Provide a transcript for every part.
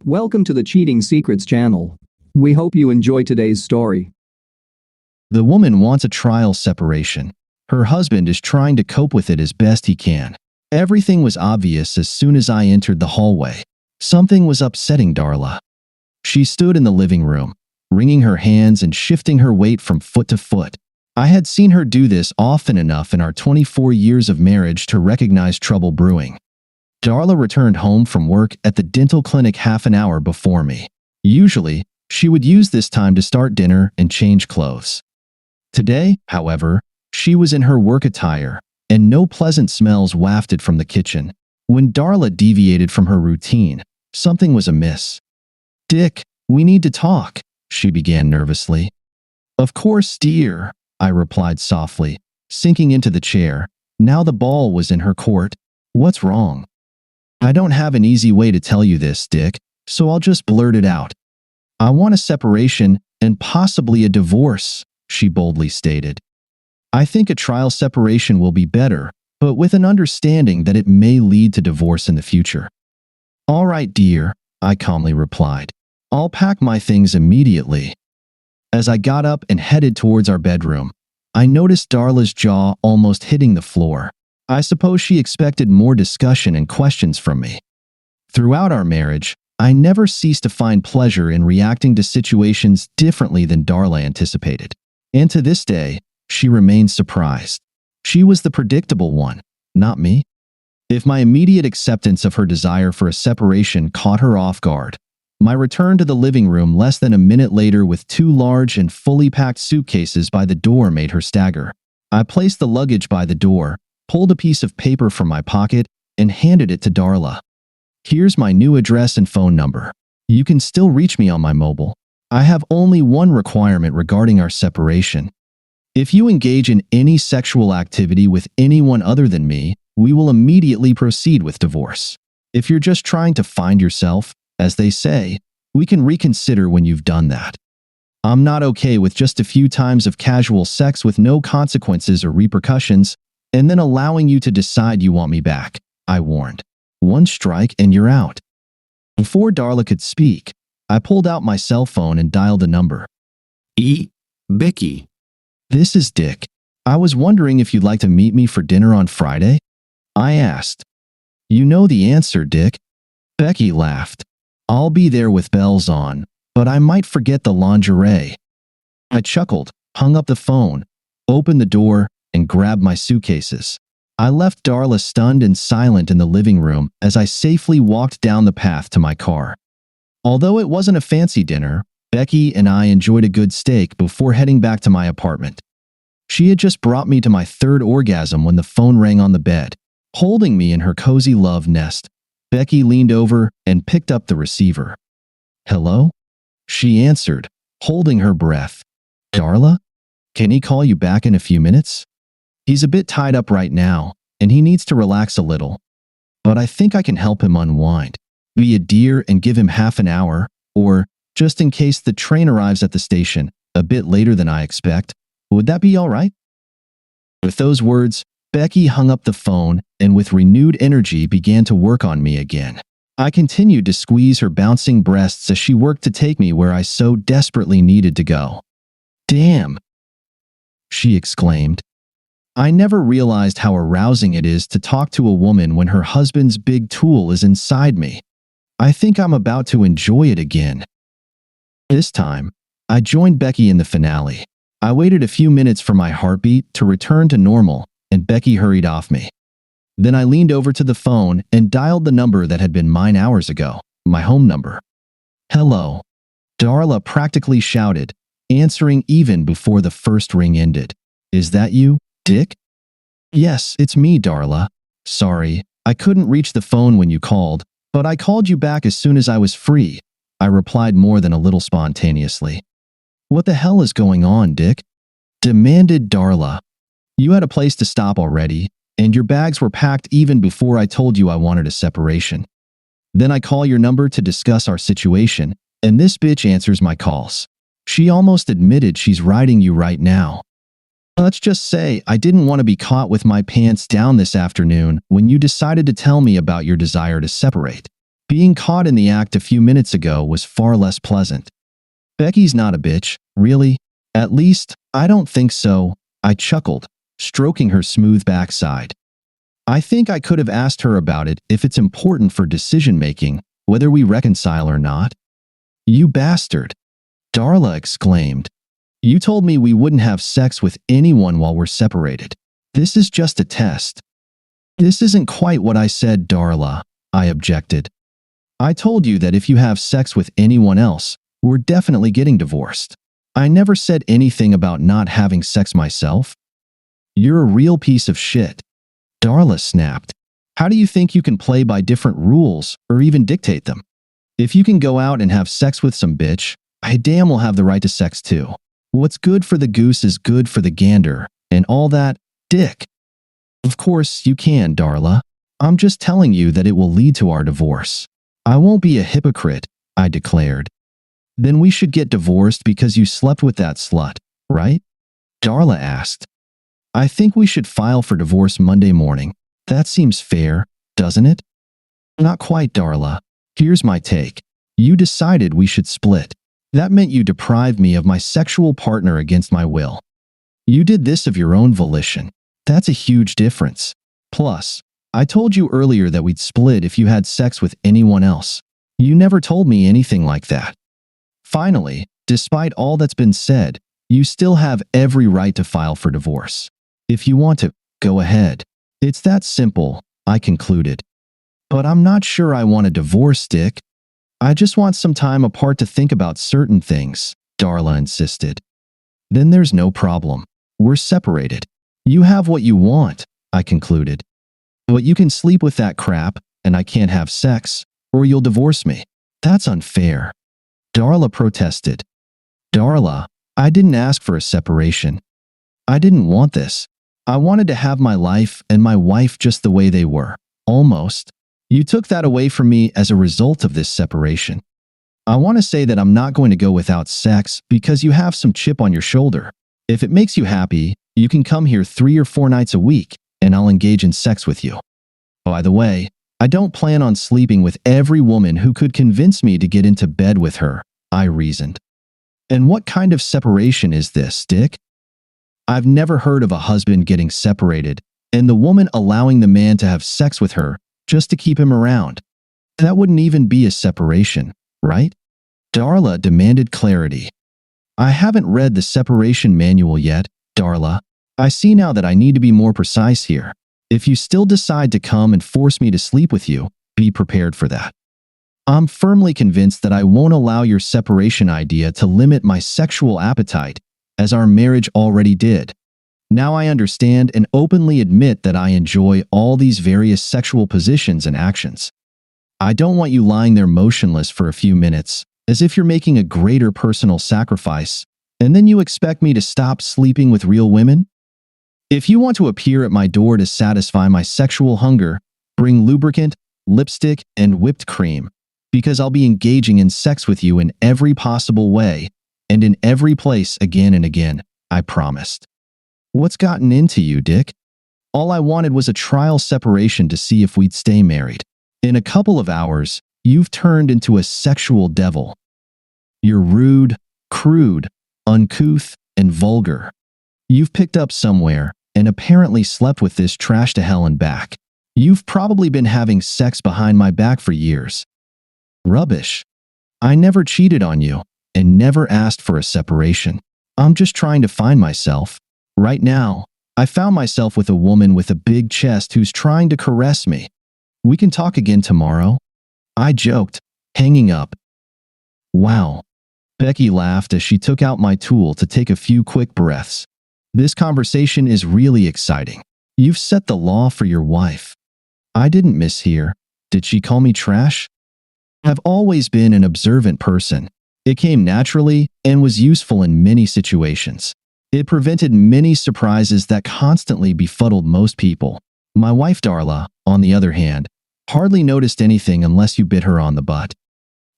Welcome to the Cheating Secrets channel. We hope you enjoy today's story. The woman wants a trial separation. Her husband is trying to cope with it as best he can. Everything was obvious as soon as I entered the hallway. Something was upsetting Darla. She stood in the living room, wringing her hands and shifting her weight from foot to foot. I had seen her do this often enough in our 24 years of marriage to recognize trouble brewing. Darla returned home from work at the dental clinic half an hour before me. Usually, she would use this time to start dinner and change clothes. Today, however, she was in her work attire, and no pleasant smells wafted from the kitchen. When Darla deviated from her routine, something was amiss. "Dick, we need to talk," she began nervously. "Of course, dear," I replied softly, sinking into the chair. Now the ball was in her court. "What's wrong?" "I don't have an easy way to tell you this, Dick, so I'll just blurt it out. I want a separation and possibly a divorce," she boldly stated. "I think a trial separation will be better, but with an understanding that it may lead to divorce in the future." "All right, dear," I calmly replied. "I'll pack my things immediately." As I got up and headed towards our bedroom, I noticed Darla's jaw almost hitting the floor. I suppose she expected more discussion and questions from me. Throughout our marriage, I never ceased to find pleasure in reacting to situations differently than Darla anticipated. And to this day, she remains surprised. She was the predictable one, not me. If my immediate acceptance of her desire for a separation caught her off guard, my return to the living room less than a minute later with two large and fully packed suitcases by the door made her stagger. I placed the luggage by the door, pulled a piece of paper from my pocket, and handed it to Darla. "Here's my new address and phone number. You can still reach me on my mobile. I have only one requirement regarding our separation. If you engage in any sexual activity with anyone other than me, we will immediately proceed with divorce. If you're just trying to find yourself, as they say, we can reconsider when you've done that. I'm not okay with just a few times of casual sex with no consequences or repercussions, and then allowing you to decide you want me back," I warned. "One strike and you're out." Before Darla could speak, I pulled out my cell phone and dialed a number. Becky. "This is Dick. I was wondering if you'd like to meet me for dinner on Friday?" I asked. "You know the answer, Dick." Becky laughed. "I'll be there with bells on, but I might forget the lingerie." I chuckled, hung up the phone, opened the door, and grabbed my suitcases. I left Darla stunned and silent in the living room as I safely walked down the path to my car. Although it wasn't a fancy dinner, Becky and I enjoyed a good steak before heading back to my apartment. She had just brought me to my third orgasm when the phone rang on the bed. Holding me in her cozy love nest, Becky leaned over and picked up the receiver. "Hello?" she answered, holding her breath. "Darla? Can he call you back in a few minutes? He's a bit tied up right now, and he needs to relax a little. But I think I can help him unwind. Be a dear and give him half an hour, or, just in case the train arrives at the station a bit later than I expect, would that be all right?" With those words, Becky hung up the phone and with renewed energy began to work on me again. I continued to squeeze her bouncing breasts as she worked to take me where I so desperately needed to go. "Damn!" she exclaimed. I never realized how arousing it is to talk to a woman when her husband's big tool is inside me. I think I'm about to enjoy it again. This time, I joined Becky in the finale. I waited a few minutes for my heartbeat to return to normal, and Becky hurried off me. Then I leaned over to the phone and dialed the number that had been mine hours ago, my home number. "Hello," Darla practically shouted, answering even before the first ring ended. "Is that you, Dick?" "Yes, it's me, Darla. Sorry, I couldn't reach the phone when you called, but I called you back as soon as I was free," I replied more than a little spontaneously. "What the hell is going on, Dick?" demanded Darla. "You had a place to stop already, and your bags were packed even before I told you I wanted a separation. Then I call your number to discuss our situation, and this bitch answers my calls. She almost admitted she's riding you right now. Let's just say I didn't want to be caught with my pants down this afternoon when you decided to tell me about your desire to separate. Being caught in the act a few minutes ago was far less pleasant. Becky's not a bitch, really? At least, I don't think so, I chuckled, stroking her smooth backside. I think I could have asked her about it if it's important for decision-making, whether we reconcile or not. You bastard, Darla exclaimed. You told me we wouldn't have sex with anyone while we're separated. This is just a test. This isn't quite what I said, Darla, I objected. I told you that if you have sex with anyone else, we're definitely getting divorced. I never said anything about not having sex myself. You're a real piece of shit, Darla snapped. How do you think you can play by different rules or even dictate them? If you can go out and have sex with some bitch, I damn well have the right to sex too. What's good for the goose is good for the gander, and all that, dick. Of course you can, Darla. I'm just telling you that it will lead to our divorce. I won't be a hypocrite, I declared. Then we should get divorced because you slept with that slut, right? Darla asked. I think we should file for divorce Monday morning. That seems fair, doesn't it? Not quite, Darla. Here's my take. You decided we should split. That meant you deprived me of my sexual partner against my will. You did this of your own volition. That's a huge difference. Plus, I told you earlier that we'd split if you had sex with anyone else. You never told me anything like that. Finally, despite all that's been said, you still have every right to file for divorce. If you want to, go ahead. It's that simple, I concluded. But I'm not sure I want a divorce, Dick. I just want some time apart to think about certain things, Darla insisted. Then there's no problem. We're separated. You have what you want, I concluded. But you can sleep with that crap, and I can't have sex, or you'll divorce me. That's unfair. Darla protested. Darla, I didn't ask for a separation. I didn't want this. I wanted to have my life and my wife just the way they were. Almost. You took that away from me as a result of this separation. I want to say that I'm not going to go without sex because you have some chip on your shoulder. If it makes you happy, you can come here 3 or 4 nights a week, and I'll engage in sex with you. By the way, I don't plan on sleeping with every woman who could convince me to get into bed with her, I reasoned. And what kind of separation is this, Dick? I've never heard of a husband getting separated and the woman allowing the man to have sex with her just to keep him around. That wouldn't even be a separation, right? Darla demanded clarity. I haven't read the separation manual yet, Darla. I see now that I need to be more precise here. If you still decide to come and force me to sleep with you, be prepared for that. I'm firmly convinced that I won't allow your separation idea to limit my sexual appetite, as our marriage already did. Now I understand and openly admit that I enjoy all these various sexual positions and actions. I don't want you lying there motionless for a few minutes, as if you're making a greater personal sacrifice, and then you expect me to stop sleeping with real women? If you want to appear at my door to satisfy my sexual hunger, bring lubricant, lipstick, and whipped cream, because I'll be engaging in sex with you in every possible way, and in every place again and again, I promised. What's gotten into you, Dick? All I wanted was a trial separation to see if we'd stay married. In a couple of hours, you've turned into a sexual devil. You're rude, crude, uncouth, and vulgar. You've picked up somewhere and apparently slept with this trash to hell and back. You've probably been having sex behind my back for years. Rubbish. I never cheated on you and never asked for a separation. I'm just trying to find myself. Right now, I found myself with a woman with a big chest who's trying to caress me. We can talk again tomorrow? I joked, hanging up. Wow. Becky laughed as she took out my tool to take a few quick breaths. This conversation is really exciting. You've set the law for your wife. I didn't mishear. Did she call me trash? I've always been an observant person. It came naturally and was useful in many situations. It prevented many surprises that constantly befuddled most people. My wife Darla, on the other hand, hardly noticed anything unless you bit her on the butt.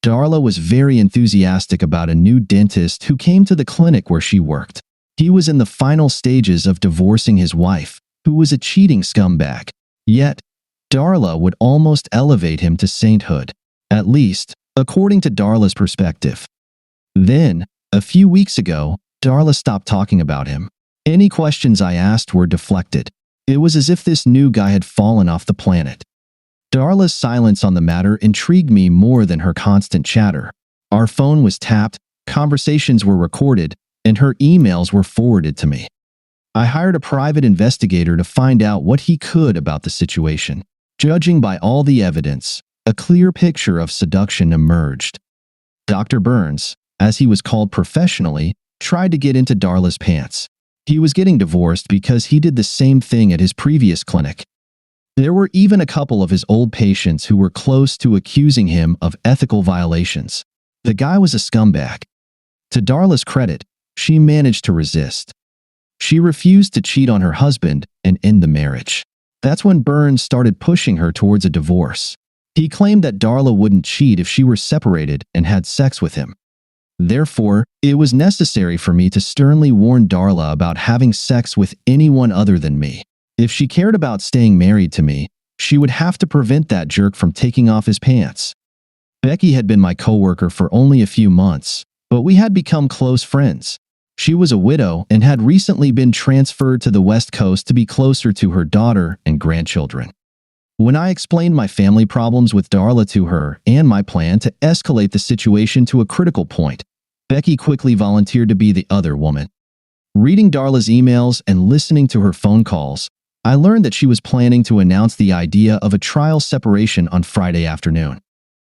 Darla was very enthusiastic about a new dentist who came to the clinic where she worked. He was in the final stages of divorcing his wife, who was a cheating scumbag. Yet, Darla would almost elevate him to sainthood. at least, according to Darla's perspective. Then, a few weeks ago, Darla stopped talking about him. Any questions I asked were deflected. It was as if this new guy had fallen off the planet. Darla's silence on the matter intrigued me more than her constant chatter. Our phone was tapped, conversations were recorded, and her emails were forwarded to me. I hired a private investigator to find out what he could about the situation. Judging by all the evidence, a clear picture of seduction emerged. Dr. Burns, as he was called professionally, tried to get into Darla's pants. He was getting divorced because he did the same thing at his previous clinic. There were even a couple of his old patients who were close to accusing him of ethical violations. The guy was a scumbag. To Darla's credit, she managed to resist. She refused to cheat on her husband and end the marriage. That's when Burns started pushing her towards a divorce. He claimed that Darla wouldn't cheat if she were separated and had sex with him. Therefore, it was necessary for me to sternly warn Darla about having sex with anyone other than me. If she cared about staying married to me, she would have to prevent that jerk from taking off his pants. Becky had been my coworker for only a few months, but we had become close friends. She was a widow and had recently been transferred to the West Coast to be closer to her daughter and grandchildren. When I explained my family problems with Darla to her and my plan to escalate the situation to a critical point, Becky quickly volunteered to be the other woman. Reading Darla's emails and listening to her phone calls, I learned that she was planning to announce the idea of a trial separation on Friday afternoon.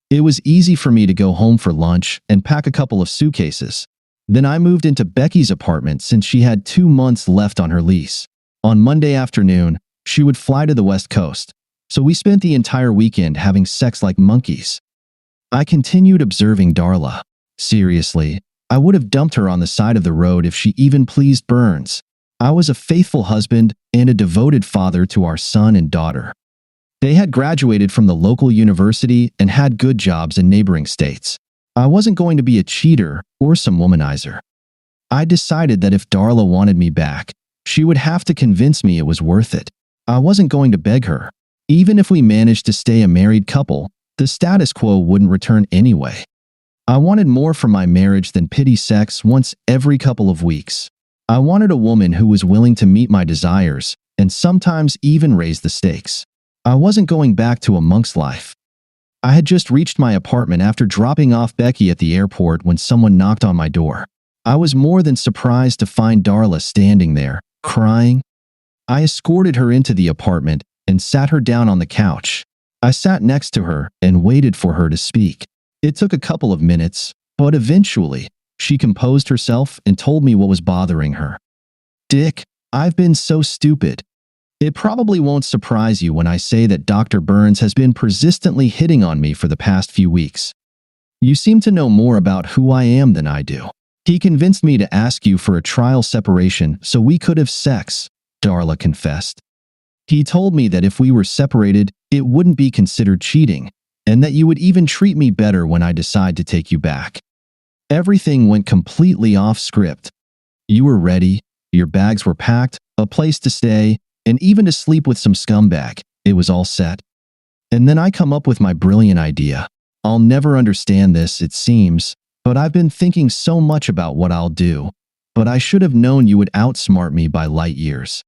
It was easy for me to go home for lunch and pack a couple of suitcases. Then I moved into Becky's apartment since she had 2 months left on her lease. On Monday afternoon, she would fly to the West Coast, so we spent the entire weekend having sex like monkeys. I continued observing Darla. Seriously, I would have dumped her on the side of the road if she even pleased Burns. I was a faithful husband and a devoted father to our son and daughter. They had graduated from the local university and had good jobs in neighboring states. I wasn't going to be a cheater or some womanizer. I decided that if Darla wanted me back, she would have to convince me it was worth it. I wasn't going to beg her. Even if we managed to stay a married couple, the status quo wouldn't return anyway. I wanted more from my marriage than pity sex once every couple of weeks. I wanted a woman who was willing to meet my desires and sometimes even raise the stakes. I wasn't going back to a monk's life. I had just reached my apartment after dropping off Becky at the airport when someone knocked on my door. I was more than surprised to find Darla standing there, crying. I escorted her into the apartment and sat her down on the couch. I sat next to her and waited for her to speak. It took a couple of minutes, but eventually, she composed herself and told me what was bothering her. "Dick, I've been so stupid. It probably won't surprise you when I say that Dr. Burns has been persistently hitting on me for the past few weeks. You seem to know more about who I am than I do. He convinced me to ask you for a trial separation so we could have sex," Darla confessed. "He told me that if we were separated, it wouldn't be considered cheating, and that you would even treat me better when I decide to take you back. Everything went completely off script. You were ready, your bags were packed, a place to stay, and even to sleep with some scumbag. It was all set. And then I come up with my brilliant idea. I'll never understand this, it seems, but I've been thinking so much about what I'll do. But I should have known you would outsmart me by light years.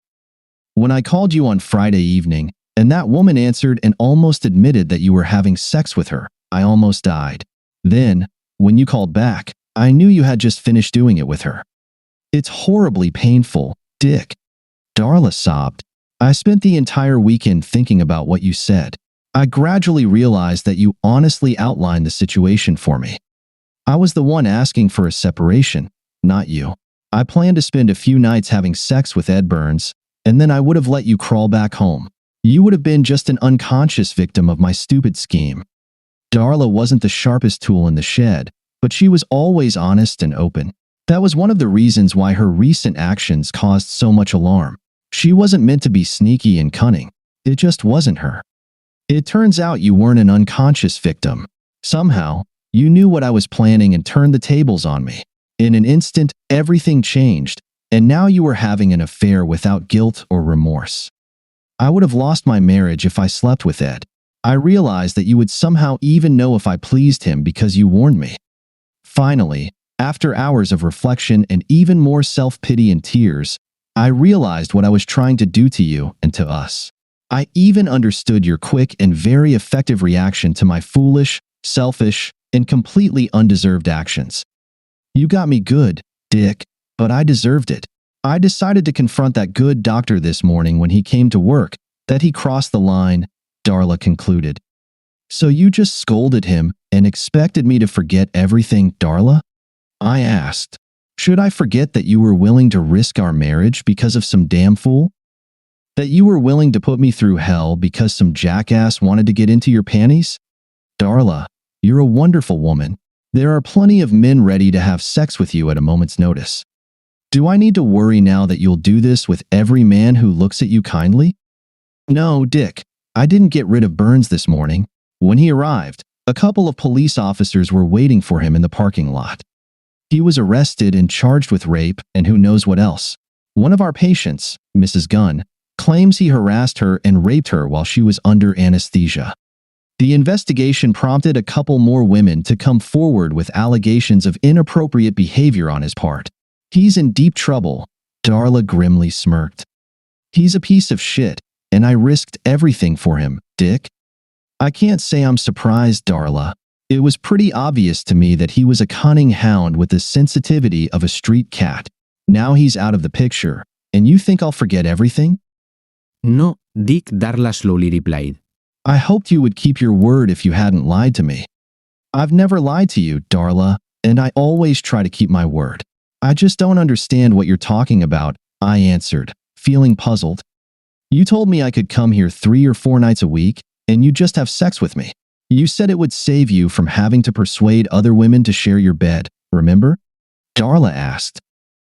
When I called you on Friday evening, and that woman answered and almost admitted that you were having sex with her, I almost died. Then, when you called back, I knew you had just finished doing it with her. It's horribly painful, Dick." Darla sobbed. "I spent the entire weekend thinking about what you said. I gradually realized that you honestly outlined the situation for me. I was the one asking for a separation, not you. I planned to spend a few nights having sex with Ed Burns, and then I would have let you crawl back home. You would have been just an unconscious victim of my stupid scheme." Darla wasn't the sharpest tool in the shed, but she was always honest and open. That was one of the reasons why her recent actions caused so much alarm. She wasn't meant to be sneaky and cunning. It just wasn't her. It turns out you weren't an unconscious victim. Somehow, you knew what I was planning and turned the tables on me. In an instant, everything changed, and now you were having an affair without guilt or remorse. I would have lost my marriage if I slept with Ed. I realized that you would somehow even know if I pleased him because you warned me. Finally, after hours of reflection and even more self-pity and tears, I realized what I was trying to do to you and to us. I even understood your quick and very effective reaction to my foolish, selfish, and completely undeserved actions. You got me good, Dick, but I deserved it. I decided to confront that good doctor this morning when he came to work, that he crossed the line, Darla concluded. So you just scolded him and expected me to forget everything, Darla? I asked. Should I forget that you were willing to risk our marriage because of some damn fool? That you were willing to put me through hell because some jackass wanted to get into your panties? Darla, you're a wonderful woman. There are plenty of men ready to have sex with you at a moment's notice. Do I need to worry now that you'll do this with every man who looks at you kindly? No, Dick, I didn't get rid of Burns this morning. When he arrived, a couple of police officers were waiting for him in the parking lot. He was arrested and charged with rape and who knows what else. One of our patients, Mrs. Gunn, claims he harassed her and raped her while she was under anesthesia. The investigation prompted a couple more women to come forward with allegations of inappropriate behavior on his part. He's in deep trouble, Darla grimly smirked. He's a piece of shit, and I risked everything for him, Dick. I can't say I'm surprised, Darla. It was pretty obvious to me that he was a cunning hound with the sensitivity of a street cat. Now he's out of the picture, and you think I'll forget everything? No, Dick, Darla slowly replied. I hoped you would keep your word if you hadn't lied to me. I've never lied to you, Darla, and I always try to keep my word. I just don't understand what you're talking about, I answered, feeling puzzled. You told me I could come here 3 or 4 nights a week, and you just have sex with me. You said it would save you from having to persuade other women to share your bed, remember? Darla asked.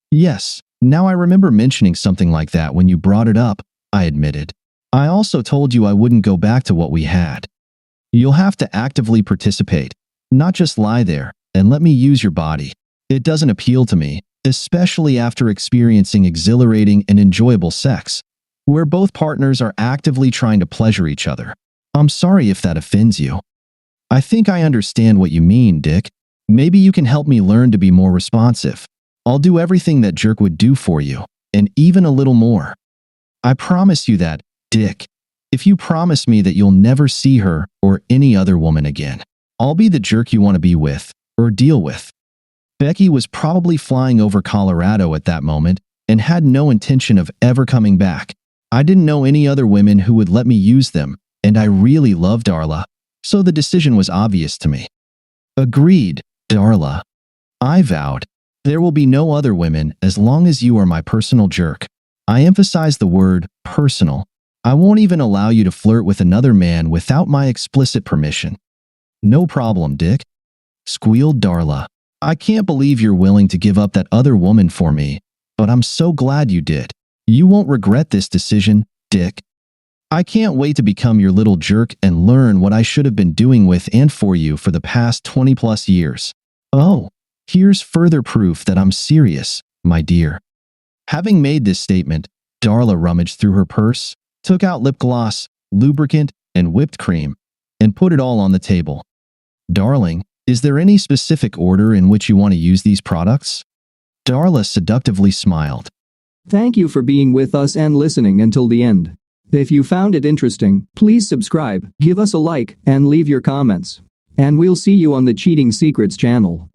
Yes, now I remember mentioning something like that when you brought it up, I admitted. I also told you I wouldn't go back to what we had. You'll have to actively participate, not just lie there and let me use your body. It doesn't appeal to me, especially after experiencing exhilarating and enjoyable sex, where both partners are actively trying to pleasure each other. I'm sorry if that offends you. I think I understand what you mean, Dick. Maybe you can help me learn to be more responsive. I'll do everything that jerk would do for you, and even a little more. I promise you that, Dick. If you promise me that you'll never see her or any other woman again, I'll be the jerk you want to be with, or deal with. Becky was probably flying over Colorado at that moment and had no intention of ever coming back. I didn't know any other women who would let me use them, and I really loved Darla, so the decision was obvious to me. Agreed, Darla. I vowed. There will be no other women as long as you are my personal jerk. I emphasize the word personal. I won't even allow you to flirt with another man without my explicit permission. No problem, Dick, squealed Darla. I can't believe you're willing to give up that other woman for me, but I'm so glad you did. You won't regret this decision, Dick. I can't wait to become your little jerk and learn what I should have been doing with and for you for the past 20+ years. Oh, here's further proof that I'm serious, my dear. Having made this statement, Darla rummaged through her purse, took out lip gloss, lubricant, and whipped cream, and put it all on the table. Darling, is there any specific order in which you want to use these products? Darla seductively smiled. Thank you for being with us and listening until the end. If you found it interesting, please subscribe, give us a like, and leave your comments. And we'll see you on the Cheating Secrets channel.